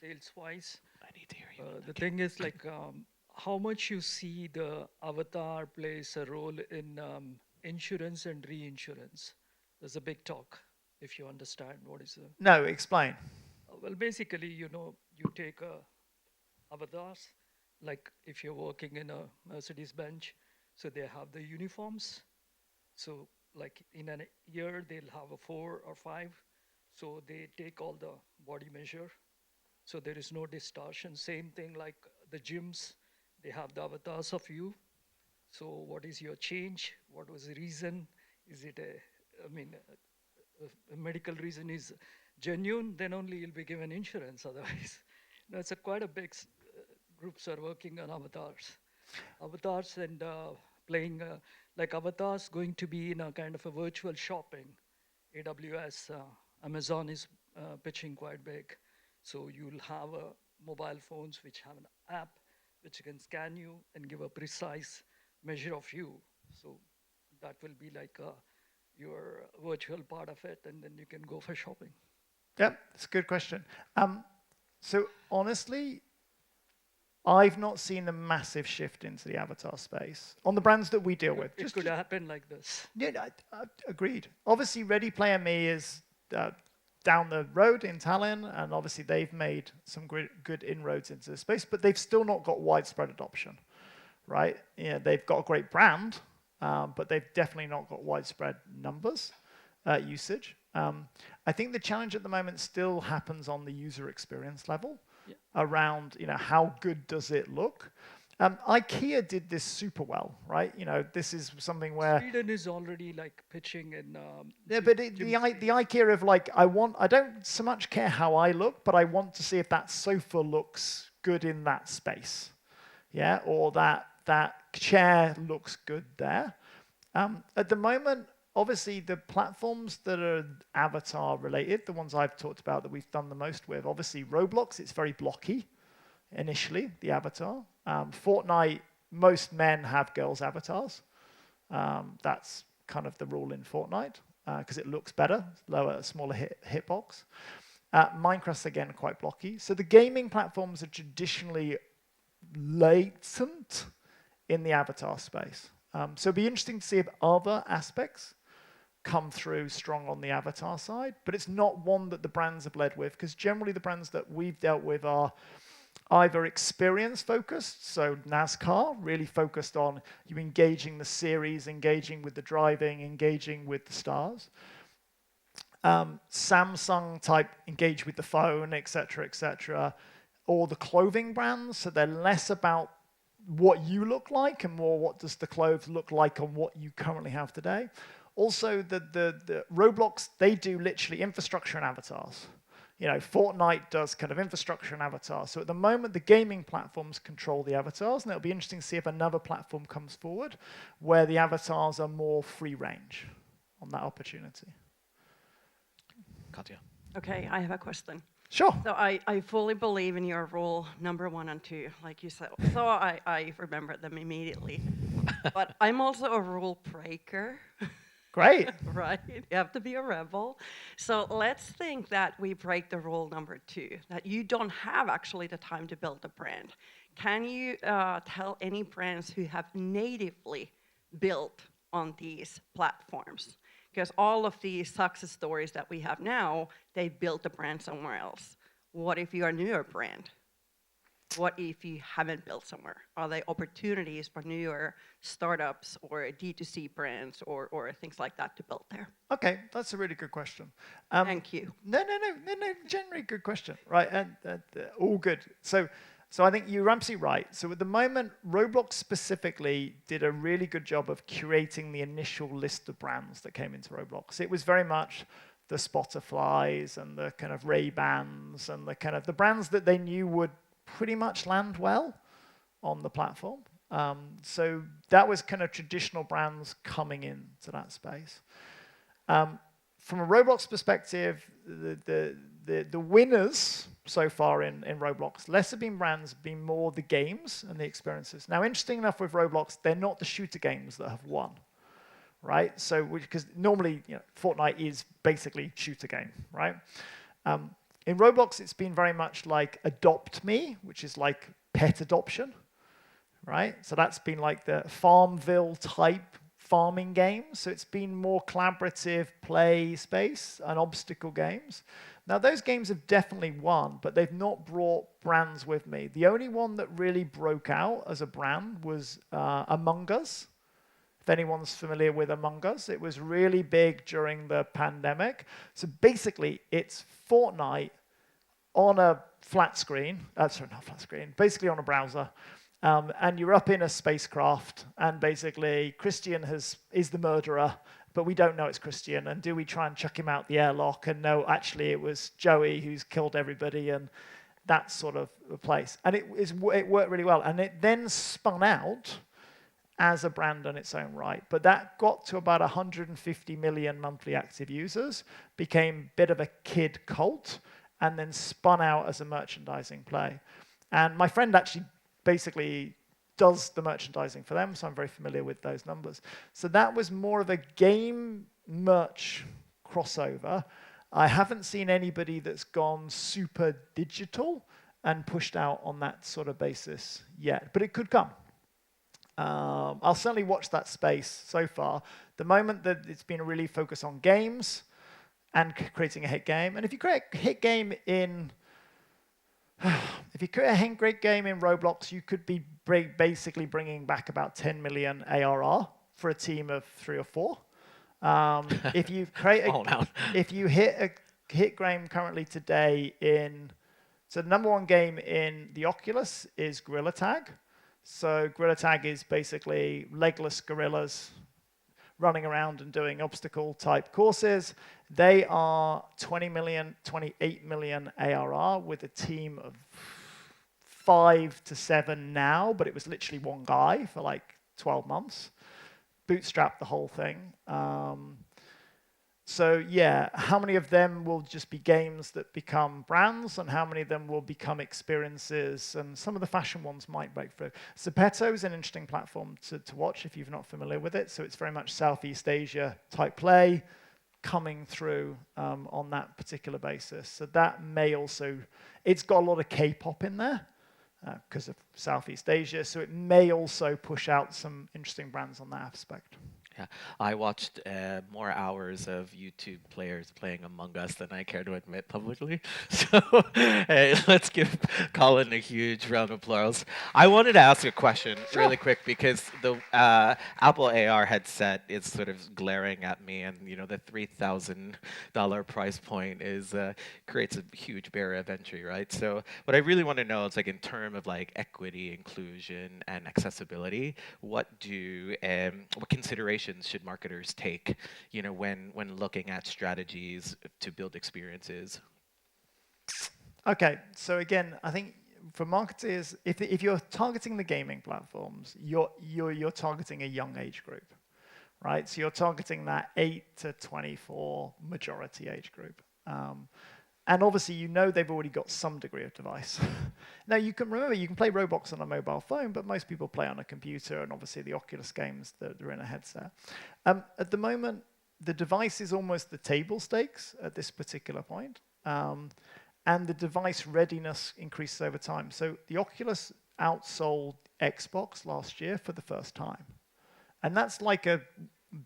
sales-wise, I need to hear you. The thing is like how much you see the avatar plays a role in insurance and reinsurance. There's a big talk, if you understand what is the... No, explain. Well, basically, you take avatars, like if you're working in a Mercedes-Benz, so they have the uniforms. So like in a year, they'll have a 4 or 5. So they take all the body measure. So there is no distortion. Same thing like the gyms, they have the avatars of you. So what is your change? What was the reason? Is it a medical reason is genuine, then only you'll be given insurance. Otherwise, it's quite a big groups are working on avatars and playing like avatars going to be in a kind of a virtual shopping. AWS, Amazon is pitching quite big. So you'll have mobile phones which have an app which can scan you and give a precise measure of you. So that will be like your virtual part of it, and then you can go for shopping. Yep, that's a good question. So honestly, I've not seen a massive shift into the avatar space on the brands that we deal with. It could happen like this. Yeah, I agreed. Obviously, Ready Player Me is down the road in Tallinn, and obviously they've made some good inroads into the space, but they've still not got widespread adoption, right? Yeah, they've got a great brand, but they've definitely not got widespread numbers, usage. I think the challenge at the moment still happens on the user experience level, around how good does it look. IKEA did this super well, right? This is something where Sweden is already like pitching and yeah, but the IKEA of like I don't so much care how I look, but I want to see if that sofa looks good in that space, yeah, or that chair looks good there. At the moment, obviously the platforms that are avatar related, the ones I've talked about that we've done the most with, obviously Roblox, it's very blocky initially, the avatar. Fortnite, most men have girls' avatars. That's kind of the rule in Fortnite because it looks better, smaller hitbox. Minecraft's, again, quite blocky. So the gaming platforms are traditionally latent in the avatar space. So it'd be interesting to see if other aspects come through strong on the avatar side, but it's not one that the brands have led with, because generally the brands that we've dealt with are either experience focused, so NASCAR, really focused on you engaging the series, engaging with the driving, engaging with the stars. Samsung type engage with the phone, etc., or the clothing brands, so they're less about what you look like and more what does the clothes look like on what you currently have today. Also, the Roblox, they do literally infrastructure and avatars. Fortnite does kind of infrastructure and avatars. So at the moment, the gaming platforms control the avatars, and it'll be interesting to see if another platform comes forward where the avatars are more free range on that opportunity. Katja. Okay, I have a question. Sure. So I fully believe in your rule number 1 and 2, like you said. So I remember them immediately. But I'm also a rule breaker. Great. Right? You have to be a rebel. So let's think that we break the rule number 2, that you don't have actually the time to build a brand. Can you tell any brands who have natively built on these platforms? Because all of these success stories that we have now, they built a brand somewhere else. What if you're a newer brand? What if you haven't built somewhere? Are there opportunities for newer startups or D2C brands or things like that to build there? Okay, that's a really good question. Thank you. No, generally good question, right? And all good. So I think you're absolutely right. So at the moment, Roblox specifically did a really good job of curating the initial list of brands that came into Roblox. It was very much the Spotifys and the kind of Ray-Bans and the kind of the brands that they knew would pretty much land well on the platform. So that was kind of traditional brands coming into that space. From a Roblox perspective, the winners so far in Roblox, less have been brands, been more the games and the experiences. Now, interesting enough with Roblox, they're not the shooter games that have won, right? So, because normally, Fortnite is basically shooter game, right? In Roblox, it's been very much like Adopt Me, which is like pet adoption, right? So that's been like the Farmville type farming games. So it's been more collaborative play space and obstacle games. Now, those games have definitely won, but they've not brought brands with me. The only one that really broke out as a brand was Among Us. If anyone's familiar with Among Us, it was really big during the pandemic. So basically, it's Fortnite on a flat screen. Sorry, not flat screen. Basically on a browser. And you're up in a spacecraft, and basically Christian is the murderer, but we don't know it's Christian. And do we try and chuck him out the airlock? And no, actually it was Joey who's killed everybody, and that sort of a place. And it worked really well. And it then spun out as a brand on its own right. But that got to about 150 million monthly active users, became a bit of a kid cult, and then spun out as a merchandising play. And my friend actually basically does the merchandising for them, so I'm very familiar with those numbers. So that was more of a game merch crossover. I haven't seen anybody that's gone super digital and pushed out on that sort of basis yet, but it could come. I'll certainly watch that space so far. The moment that it's been really focused on games and creating a hit game, and if you create a hit game in Roblox, you could be basically bringing back about 10 million ARR for a team of 3 or 4. If you create if you hit a hit game currently today so the number one game in the Oculus is Gorilla Tag. So Gorilla Tag is basically legless gorillas running around and doing obstacle-type courses. They are 28 million ARR with a team of 5 to 7 now, but it was literally one guy for like 12 months. Bootstrapped the whole thing. So yeah, how many of them will just be games that become brands, and how many of them will become experiences? And some of the fashion ones might break through. Zepeto is an interesting platform to watch if you're not familiar with it. So it's very much Southeast Asia type play coming through on that particular basis. So that may also, it's got a lot of K-pop in there because of Southeast Asia. So it may also push out some interesting brands on that aspect. Yeah, I watched more hours of YouTube players playing Among Us than I care to admit publicly. So let's give Colin a huge round of applause. I wanted to ask a question really quick because the Apple AR headset is sort of glaring at me, and the $3,000 price point creates a huge barrier of entry, right? So what I really want to know is, like, in terms of like equity, inclusion, and accessibility, what considerations should marketers take, when looking at strategies to build experiences? Okay, so again, I think for marketers, if you're targeting the gaming platforms, you're targeting a young age group, right? So you're targeting that 8 to 24 majority age group. And obviously, they've already got some degree of device. Now, you can play Roblox on a mobile phone, but most people play on a computer, and obviously the Oculus games that are in a headset. At the moment, the device is almost the table stakes at this particular point, and the device readiness increases over time. So the Oculus outsold Xbox last year for the first time. And that's like a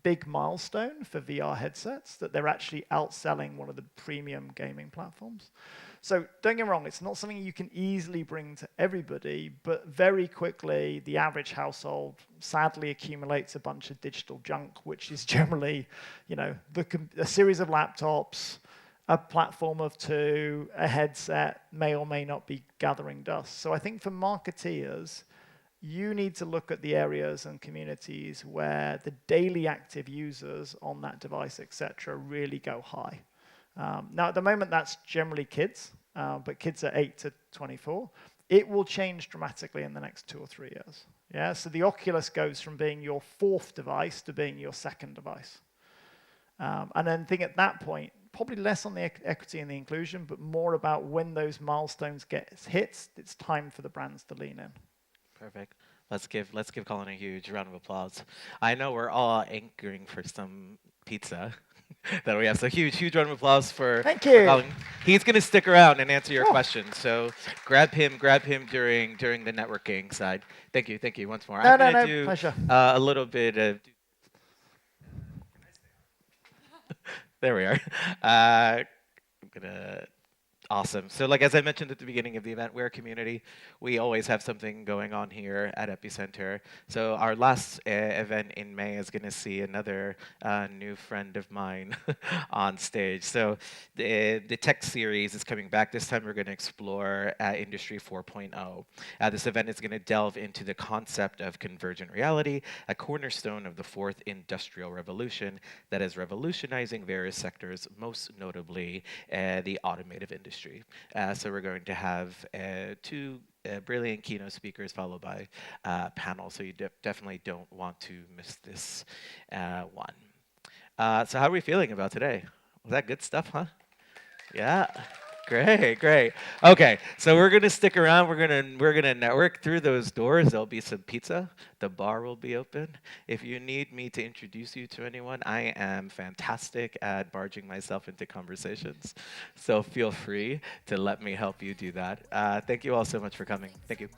big milestone for VR headsets, that they're actually outselling one of the premium gaming platforms. So don't get me wrong, it's not something you can easily bring to everybody, but very quickly the average household sadly accumulates a bunch of digital junk, which is generally, a series of laptops, a platform of 2, a headset may or may not be gathering dust. So I think for marketeers, you need to look at the areas and communities where the daily active users on that device, etc., really go high. Now, at the moment, that's generally kids, but kids are 8 to 24. It will change dramatically in the next 2 or 3 years. Yeah, so the Oculus goes from being your 4th device to being your 2nd device. And then think at that point, probably less on the equity and the inclusion, but more about when those milestones get hit, it's time for the brands to lean in. Perfect. Let's give Colin a huge round of applause. I know we're all anchoring for some pizza that we have. So huge round of applause for Colin. He's going to stick around and answer your questions. So grab him during the networking side. Thank you once more. No, pleasure. A little bit of. There we are. I'm gonna. Awesome. So like as I mentioned at the beginning of the event, we're a community. We always have something going on here at Epicenter. So our last event in May is going to see another new friend of mine on stage. So the tech series is coming back. This time we're going to explore Industry 4.0. This event is going to delve into the concept of convergent reality, a cornerstone of the fourth industrial revolution that is revolutionizing various sectors, most notably the automotive industry. So we're going to have two brilliant keynote speakers followed by panel. So you definitely don't want to miss this one. So how are we feeling about today? Was that good stuff, huh? Yeah. Great, great. Okay, so we're gonna stick around. We're gonna network through those doors. There'll be some pizza. The bar will be open. If you need me to introduce you to anyone, I am fantastic at barging myself into conversations. So feel free to let me help you do that. Thank you all so much for coming. Thank you.